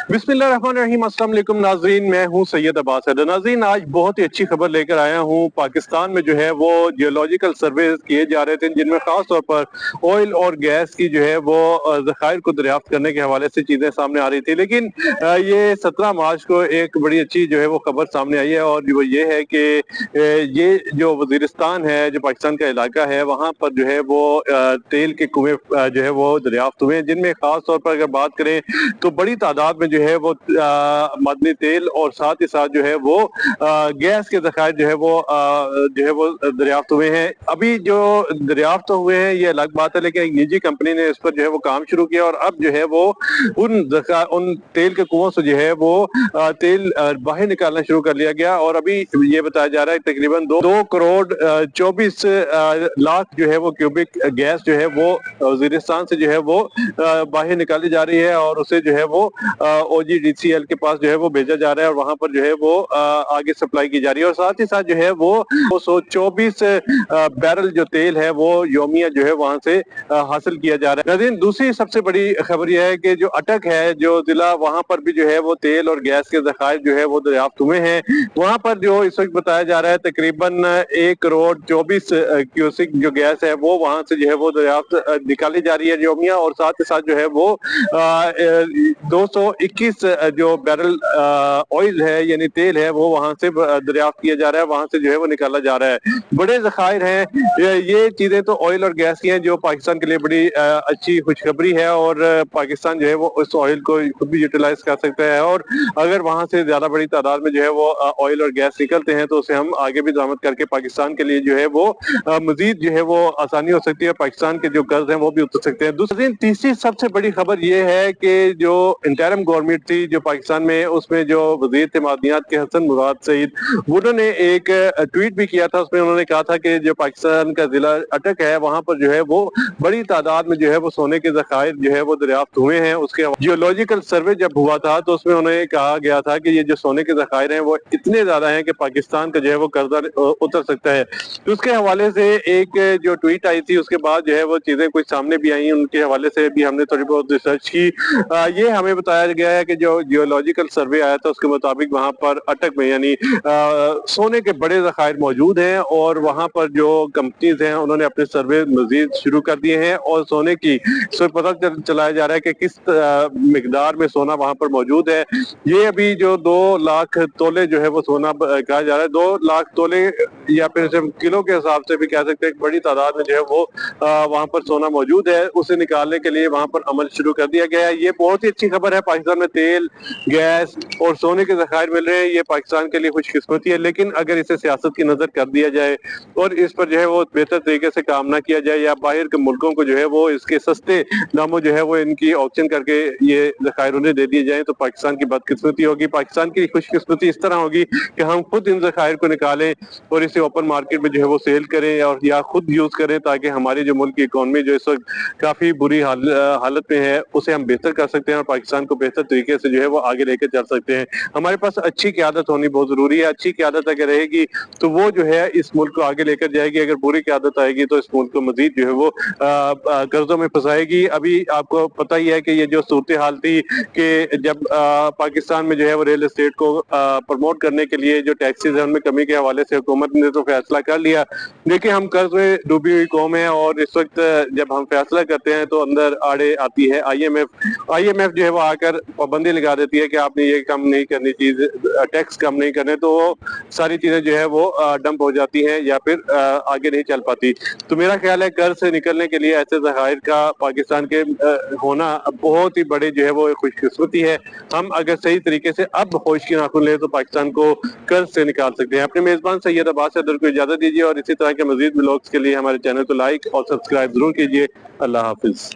बिस्मिल्लाहिर्रहमानिर्रहीम। अस्सलाम वालेकुम नाज़रीन, मैं हूं सैयद अब्बास हैदर। नाज़रीन, आज बहुत ही अच्छी खबर लेकर आया हूं। पाकिस्तान में जो है वो जियोलॉजिकल सर्वे किए जा रहे थे, जिनमें खास तौर पर ऑयल और गैस की जो है वो ज़खायर को दरियाफ्त करने के हवाले से चीजें सामने आ रही थी। लेकिन ये 17 मार्च को एक बड़ी अच्छी जो है वो खबर सामने आई है, और वो ये है कि ये जो वजीरिस्तान है, जो पाकिस्तान का इलाका है, वहाँ पर जो है वो तेल के कुएं जो है वो दरियाफ्त हुए हैं, जिनमें खास तौर पर अगर बात करें तो बड़ी तादाद में जो है वो मदनी तेल और साथ ही साथ जो है वो गैस के ज़खायर जो है वो दरियाफ्त हुए हैं। अभी जो दरियाफ्त हुए हैं ये अलग बात है, लेकिन एक निजी कंपनी ने इस पर जो है वो काम शुरू किया, और अब जो है वो उन तेल के कुओं से जो है वो तेल बाहर निकालना शुरू कर लिया गया। और अभी ये बताया जा रहा है तकरीबन 2 करोड़ 24 लाख जो है वो क्यूबिक गैस जो है वो वजीरिस्तान से जो है वो बाहर निकाली जा रही है, और उसे जो है वो OGDCL के पास जो है वो भेजा जा रहा है, और वहां पर जो है वो आगे सप्लाई की जा रही है। और साथ ही साथ जो है वो 224 बैरल जो तेल है वो योमिया जो है वहां से हासिल किया जा रहा है। लेकिन दूसरी सबसे बड़ी खबर यह है कि जो अटक है जो जिला, वहां पर भी जो है वो तेल और गैस के ज़खायर जो है वो दरियाफ्त हुए हैं। वहां पर जो इस वक्त बताया जा रहा है तकरीबन 1 करोड़ 24 क्यूसिक जो गैस है वो वहां से जो है वो दरियाफ्त निकाली जा रही है योमिया, और साथ ही साथ जो है वो 221 जो बैरल ऑयल है यानी तेल है वो वहां से दरियाफ्त किया जा रहा है, वहां से जो है वो निकाला जा रहा है। बड़े ज़खायर हैं ये चीजें तो ऑयल और गैस की हैं, जो पाकिस्तान के लिए बड़ी अच्छी खुशखबरी है, और पाकिस्तान जो है वो उस ऑयल को खुद भी यूटिलाइज कर सकता है। और अगर वहां से ज्यादा बड़ी तादाद में जो है वो ऑयल और गैस निकलते हैं तो उसे हम आगे भी बरामद करके पाकिस्तान के लिए जो है वो मजीद जो है वो आसानी हो सकती है, पाकिस्तान के जो कर्ज हैं वो भी उतर सकते हैं। दूसरी तीसरी सबसे बड़ी खबर ये है कि जो इंटरिम गवर्नमेंट थी जो पाकिस्तान में, उसमें जो वजीर थे मादनियात के हसन मुराद सईद, उन्होंने एक ट्वीट भी किया था। उसमें उन्होंने कहा था कि जो पाकिस्तान का जिला अटक है वहां पर जो है वो बड़ी तादाद में जो है वो सोने के ज़खायर जो है वो दरियाफ्त हुए हैं। उसके जियोलॉजिकल सर्वे जब हुआ था तो उसमें उन्हें कहा गया था कि ये जो सोने के ज़खायर हैं वो इतने ज्यादा हैं कि पाकिस्तान का जो है वो कर्जा उतर सकता है। तो उसके हवाले से एक जो ट्वीट आई थी उसके बाद जो है वो चीजें कुछ सामने भी आई, उनके हवाले से भी हमने थोड़ी बहुत रिसर्च की। ये हमें बताया गया है कि जो जियोलॉजिकल सर्वे आया था उसके मुताबिक वहां पर अटक में यानी सोने के बड़े ज़खायर मौजूद हैं, और वहां पर जो कंपनीज हैं उन्होंने अपने सर्वे मजीद शुरू कर दिए हैं, और सोने की पता चलाया जा रहा है कि किस मिकदार में सोना वहां पर मौजूद है। ये अभी जो 2 लाख तोले जो है वो सोना कहा जा रहा है, 2 लाख तोले या फिर किलो के हिसाब से भी कह सकते हैं, एक बड़ी तादाद में जो है वो वहां पर सोना मौजूद है। उसे निकालने के लिए वहां पर अमल शुरू कर दिया गया है। ये बहुत ही अच्छी खबर है। पाकिस्तान में तेल, गैस और सोने के ज़खायर मिल रहे हैं, ये पाकिस्तान के लिए खुशकिस्मती है। लेकिन अगर इसे सियासत की नजर कर दिया जाए और इस पर जो है वो बेहतर तरीके से काम ना किया जाए, या बाहर के मुल्कों को जो है वो इसके सस्ते दामों जो है वो इनकी ऑप्शन करके ये ज़खायर उन्हें दे दिए जाए, तो पाकिस्तान की बदकिस्मती होगी। पाकिस्तान की खुशकिस्मती इस तरह होगी कि हम खुद इन ज़खायर को निकालें और इसे ओपन मार्केट में जो है वो सेल करें, और या खुद यूज करें, ताकि हमारी जो मुल्क की इकोनॉमी जो इस वक्त काफी बुरी हालत में है उसे हम बेहतर कर सकते हैं, और पाकिस्तान को बेहतर तरीके से जो है वो आगे लेकर चल सकते हैं। हमारे पास अच्छी क़यादत होनी बहुत जरूरी है। अच्छी क़यादत अगर रहेगी तो वो जो है इस मुल्क को आगे लेकर जाएगी। अगर बुरी क़यादत आएगी तो इस मुल्क को मजीद जो है वो कर्जों में फंसाएगी। अभी आपको पता ही है कि ये जो सूरत हाल थी कि जब पाकिस्तान में जो है वो रियल एस्टेट को प्रमोट करने के लिए जो टैक्सेस है उनमें कमी के हवाले से हुकूमत ने तो फैसला कर लिया। देखिए, हम कर्ज में डूबी हुई कौम है, और इस वक्त जब हम फैसला करते हैं तो अंदर आड़े आती है IMF जो है वो आकर पाबंदी लगा देती है कि आपने ये काम नहीं करनी, चीज टैक्स कम नहीं करने, तो वो सारी चीजें जो है वो डंप हो जाती हैं या फिर आगे नहीं चल पाती। तो मेरा ख्याल है कर्ज से निकलने के लिए ऐसे ज़खायर का पाकिस्तान के होना बहुत ही बड़े जो है वो खुशकिस्मती है। हम अगर सही तरीके से अब होश की नाखुन ले तो पाकिस्तान को कर्ज से निकाल सकते हैं। अपने मेजबान सैयद अब्बास हैदर को इजाजत दीजिए, और इसी तरह के मजीद व्लॉग्स के लिए हमारे चैनल को लाइक और सब्सक्राइब जरूर कीजिए। अल्लाह हाफिज।